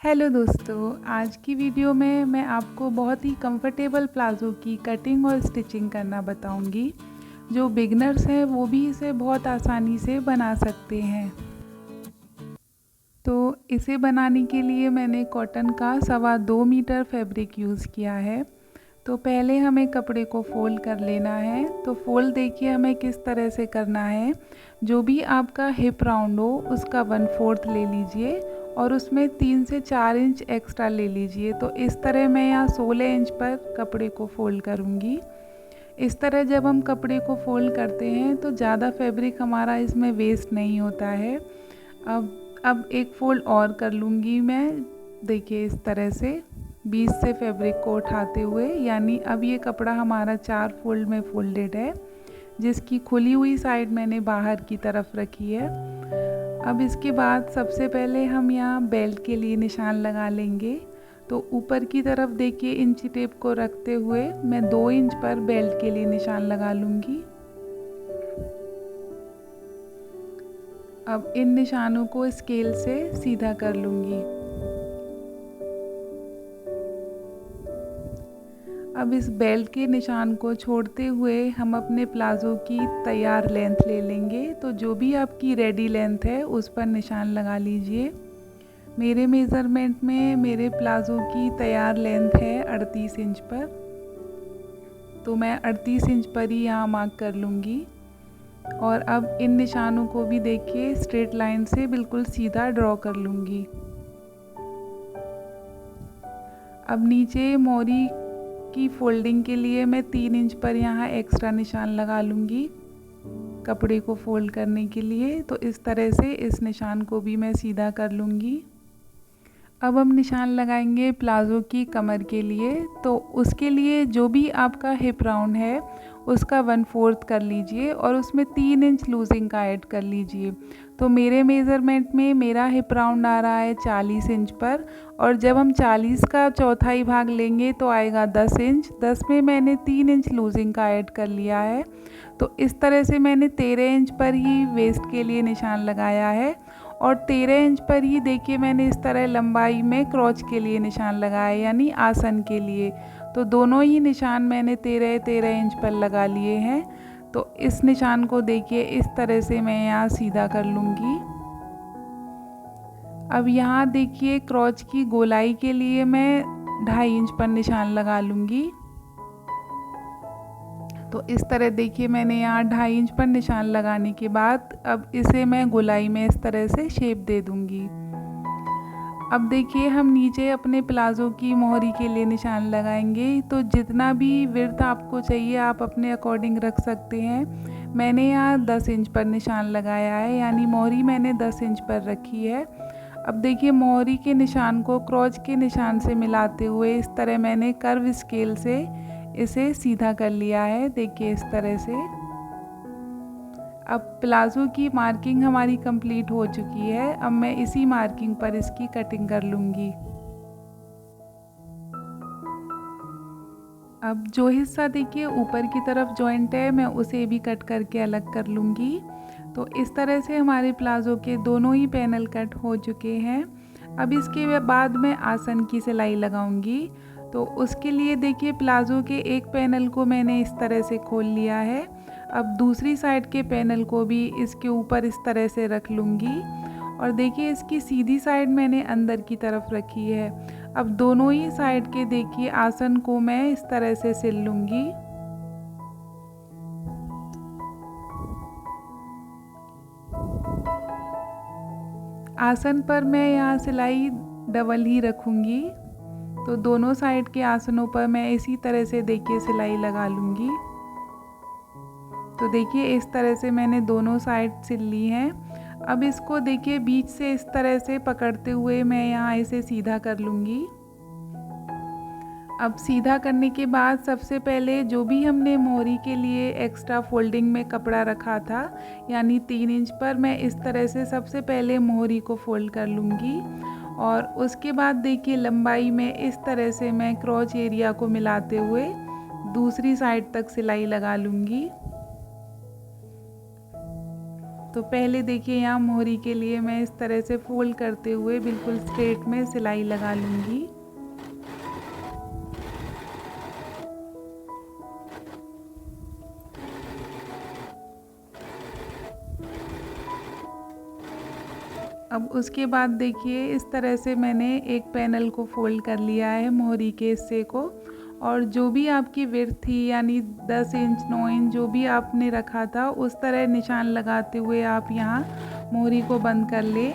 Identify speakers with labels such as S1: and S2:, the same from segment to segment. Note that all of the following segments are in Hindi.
S1: हेलो दोस्तों, आज की वीडियो में मैं आपको बहुत ही कंफर्टेबल प्लाज़ो की कटिंग और स्टिचिंग करना बताऊंगी। जो बिगनर्स हैं वो भी इसे बहुत आसानी से बना सकते हैं। तो इसे बनाने के लिए मैंने कॉटन का 2.25 मीटर फैब्रिक यूज़ किया है। तो पहले हमें कपड़े को फ़ोल्ड कर लेना है। तो फ़ोल्ड देखिए हमें किस तरह से करना है। जो भी आपका हिप राउंड हो उसका 1/4 ले लीजिए और उसमें 3 से 4 इंच एक्स्ट्रा ले लीजिए। तो इस तरह मैं यहाँ 16 इंच पर कपड़े को फ़ोल्ड करूँगी। इस तरह जब हम कपड़े को फ़ोल्ड करते हैं तो ज़्यादा फैब्रिक हमारा इसमें वेस्ट नहीं होता है। अब एक फ़ोल्ड और कर लूँगी मैं। देखिए इस तरह से बीच से फैब्रिक को उठाते हुए, यानी अब ये कपड़ा हमारा 4 फोल्ड में फोल्डेड है, जिसकी खुली हुई साइड मैंने बाहर की तरफ रखी है। अब इसके बाद सबसे पहले हम यहाँ बेल्ट के लिए निशान लगा लेंगे। तो ऊपर की तरफ देखिए इंची टेप को रखते हुए मैं 2 इंच पर बेल्ट के लिए निशान लगा लूँगी। अब इन निशानों को स्केल से सीधा कर लूँगी। अब इस बेल्ट के निशान को छोड़ते हुए हम अपने प्लाज़ो की तैयार लेंथ ले लेंगे। तो जो भी आपकी रेडी लेंथ है उस पर निशान लगा लीजिए। मेरे मेज़रमेंट में मेरे प्लाज़ो की तैयार लेंथ है 38 इंच पर, तो मैं 38 इंच पर ही यहाँ मार्क कर लूँगी। और अब इन निशानों को भी देखिए स्ट्रेट लाइन से बिल्कुल सीधा ड्रॉ कर लूँगी। अब नीचे मोरी की फोल्डिंग के लिए मैं 3 इंच पर यहाँ एक्स्ट्रा निशान लगा लूँगी कपड़े को फोल्ड करने के लिए। तो इस तरह से इस निशान को भी मैं सीधा कर लूँगी। अब हम निशान लगाएंगे प्लाज़ो की कमर के लिए। तो उसके लिए जो भी आपका हिप राउंड है उसका 1/4 कर लीजिए और उसमें 3 इंच लूजिंग का ऐड कर लीजिए। तो मेरे मेज़रमेंट में मेरा हिप राउंड आ रहा है 40 इंच पर, और जब हम 40 का चौथाई भाग लेंगे तो आएगा 10 इंच। 10 में मैंने 3 इंच लूजिंग का ऐड कर लिया है। तो इस तरह से मैंने 13 इंच पर ही वेस्ट के लिए निशान लगाया है और 13 इंच पर ही देखिए मैंने इस तरह लंबाई में क्रॉच के लिए निशान लगाया, यानी आसन के लिए। तो दोनों ही निशान मैंने 13-13 इंच पर लगा लिए हैं। तो इस निशान को देखिए इस तरह से मैं यहाँ सीधा कर लूँगी। अब यहाँ देखिए क्रॉच की गोलाई के लिए मैं 2.5 इंच पर निशान लगा लूँगी। तो इस तरह देखिए मैंने यहाँ 2.5 इंच पर निशान लगाने के बाद अब इसे मैं गोलाई में इस तरह से शेप दे दूँगी। अब देखिए हम नीचे अपने प्लाज़ो की मोहरी के लिए निशान लगाएंगे। तो जितना भी विड्थ आपको चाहिए आप अपने अकॉर्डिंग रख सकते हैं। मैंने यहाँ 10 इंच पर निशान लगाया है, यानी मोहरी मैंने 10 इंच पर रखी है। अब देखिए मोहरी के निशान को क्रॉच के निशान से मिलाते हुए इस तरह मैंने कर्व स्केल से इसे सीधा कर लिया है। देखिए इस तरह से। अब प्लाज़ो की मार्किंग हमारी कंप्लीट हो चुकी है। अब मैं इसी मार्किंग पर इसकी कटिंग कर लूँगी। अब जो हिस्सा देखिए ऊपर की तरफ जॉइंट है मैं उसे भी कट करके अलग कर लूँगी। तो इस तरह से हमारे प्लाज़ो के दोनों ही पैनल कट हो चुके हैं। अब इसके बाद मैं आसन की सिलाई लगाऊंगी। तो उसके लिए देखिए प्लाज़ो के एक पैनल को मैंने इस तरह से खोल लिया है। अब दूसरी साइड के पैनल को भी इसके ऊपर इस तरह से रख लूँगी और देखिए इसकी सीधी साइड मैंने अंदर की तरफ रखी है। अब दोनों ही साइड के देखिए आसन को मैं इस तरह से सिल लूँगी। आसन पर मैं यहाँ सिलाई डबल ही रखूँगी। तो दोनों साइड के आसनों पर मैं इसी तरह से देखिए सिलाई लगा लूँगी। तो देखिए इस तरह से मैंने दोनों साइड सिल ली हैं। अब इसको देखिए बीच से इस तरह से पकड़ते हुए मैं यहाँ इसे सीधा कर लूँगी। अब सीधा करने के बाद सबसे पहले जो भी हमने मोहरी के लिए एक्स्ट्रा फोल्डिंग में कपड़ा रखा था, यानी 3 इंच पर, मैं इस तरह से सबसे पहले मोहरी को फोल्ड कर लूँगी और उसके बाद देखिए लंबाई में इस तरह से मैं क्रॉच एरिया को मिलाते हुए दूसरी साइड तक सिलाई लगा लूँगी। तो पहले देखिए यहाँ मोहरी के लिए मैं इस तरह से फोल्ड करते हुए बिल्कुल स्ट्रेट में सिलाई लगा लूँगी। अब उसके बाद देखिए इस तरह से मैंने एक पैनल को फोल्ड कर लिया है मोहरी के हिस्से को, और जो भी आपकी विड्थ थी यानी 10 इंच 9 इंच जो भी आपने रखा था उस तरह निशान लगाते हुए आप यहाँ मोहरी को बंद कर ले।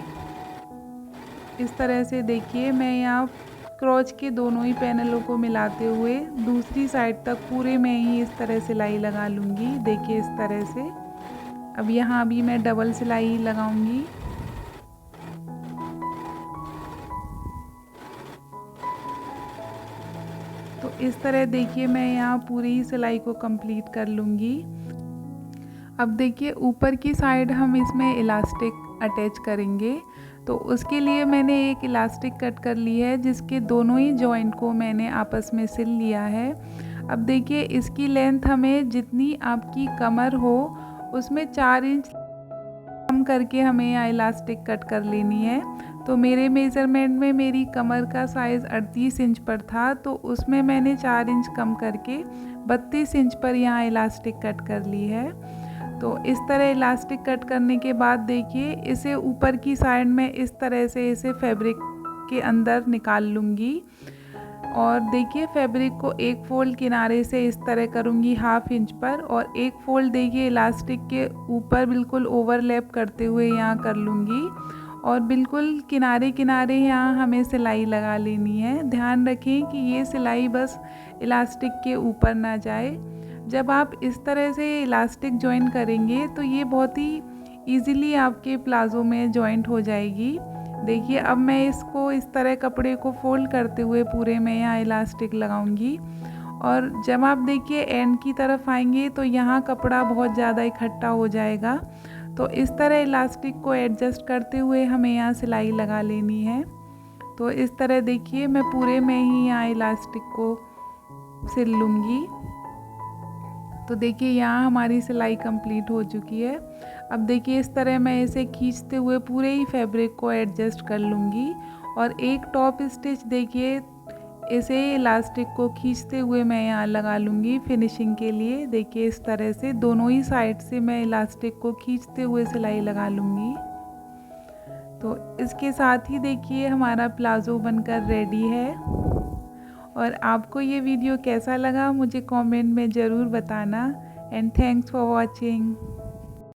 S1: इस तरह से देखिए मैं यहाँ क्रॉच के दोनों ही पैनलों को मिलाते हुए दूसरी साइड तक पूरे में ही इस तरह सिलाई लगा लूँगी। देखिए इस तरह से। अब यहाँ भी मैं डबल सिलाई लगाऊंगी। तो इस तरह देखिए मैं यहाँ पूरी ही सिलाई को कंप्लीट कर लूँगी। अब देखिए ऊपर की साइड हम इसमें इलास्टिक अटैच करेंगे, तो उसके लिए मैंने एक इलास्टिक कट कर ली है जिसके दोनों ही जॉइंट को मैंने आपस में सिल लिया है। अब देखिए इसकी लेंथ हमें जितनी आपकी कमर हो उसमें 4 इंच कम करके हमें यहाँ इलास्टिक कट कर लेनी है। तो मेरे मेज़रमेंट में मेरी कमर का साइज़ 38 इंच पर था, तो उसमें मैंने 4 इंच कम करके 32 इंच पर यहाँ इलास्टिक कट कर ली है। तो इस तरह इलास्टिक कट करने के बाद देखिए इसे ऊपर की साइड में इस तरह से इसे फैब्रिक के अंदर निकाल लूँगी। और देखिए फैब्रिक को एक फ़ोल्ड किनारे से इस तरह करूँगी 1/2 इंच पर, और एक फ़ोल्ड देखिए इलास्टिक के ऊपर बिल्कुल ओवरलैप करते हुए यहाँ कर लूँगी, और बिल्कुल किनारे किनारे यहाँ हमें सिलाई लगा लेनी है। ध्यान रखें कि ये सिलाई बस इलास्टिक के ऊपर ना जाए। जब आप इस तरह से इलास्टिक जॉइन करेंगे तो ये बहुत ही ईज़िली आपके प्लाज़ो में जॉइंट हो जाएगी। देखिए अब मैं इसको इस तरह कपड़े को फोल्ड करते हुए पूरे में यहाँ इलास्टिक लगाऊंगी, और जब आप देखिए एंड की तरफ आएंगे तो यहाँ कपड़ा बहुत ज़्यादा इकट्ठा हो जाएगा। तो इस तरह इलास्टिक को एडजस्ट करते हुए हमें यहाँ सिलाई लगा लेनी है। तो इस तरह देखिए मैं पूरे में ही यहाँ इलास्टिक को सिल लूँगी। तो देखिए यहाँ हमारी सिलाई कंप्लीट हो चुकी है। अब देखिए इस तरह मैं इसे खींचते हुए पूरे ही फैब्रिक को एडजस्ट कर लूँगी, और एक टॉप स्टिच देखिए इसे इलास्टिक को खींचते हुए मैं यहाँ लगा लूँगी फिनिशिंग के लिए। देखिए इस तरह से दोनों ही साइड से मैं इलास्टिक को खींचते हुए सिलाई लगा लूँगी। तो इसके साथ ही देखिए हमारा प्लाज़ो बनकर रेडी है। और आपको ये वीडियो कैसा लगा मुझे कमेंट में ज़रूर बताना। And thanks for watching.